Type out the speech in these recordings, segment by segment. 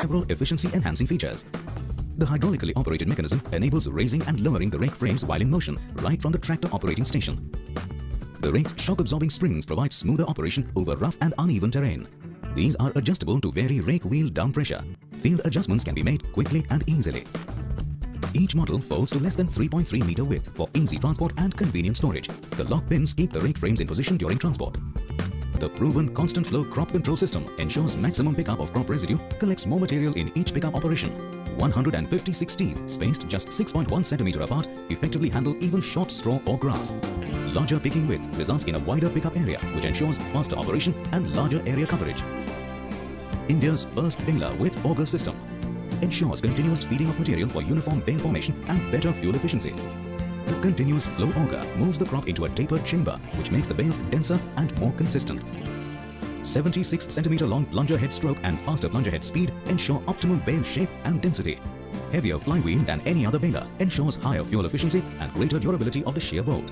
several efficiency-enhancing features. The hydraulically operated mechanism enables raising and lowering the rake frames while in motion, right from the tractor operating station. The rake's shock-absorbing springs provide smoother operation over rough and uneven terrain. These are adjustable to vary rake wheel down pressure. Field adjustments can be made quickly and easily. Each model folds to less than 3.3 meter width for easy transport and convenient storage. The lock pins keep the rake frames in position during transport. The proven constant flow crop control system ensures maximum pickup of crop residue, collects more material in each pickup operation. 156 teeth spaced just 6.1 centimeter apart effectively handle even short straw or grass. Larger picking width results in a wider pickup area, which ensures faster operation and larger area coverage. India's first baler with auger system ensures continuous feeding of material for uniform bale formation and better fuel efficiency. The continuous flow auger moves the crop into a tapered chamber, which makes the bales denser and more consistent. 76 centimeter long plunger head stroke and faster plunger head speed ensure optimal bale shape and density. Heavier flywheel than any other baler ensures higher fuel efficiency and greater durability of the shear bolt.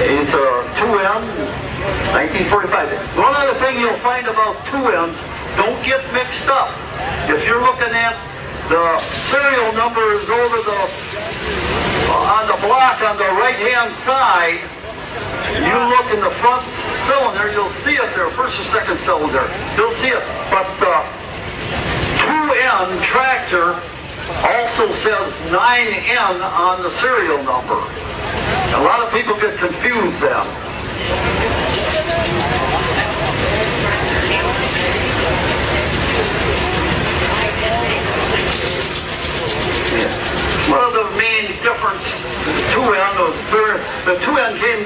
It's a 2M, 1945. One other thing you'll find about 2Ms, don't get mixed up. If you're looking at the serial numbers over the on the block on the right-hand side, you look in the front cylinder, you'll see it there, first or second cylinder, you'll see it. But the 2N tractor also says 9N on the serial number. A lot of people get confused then. One of the main difference, the 2N was the 2N came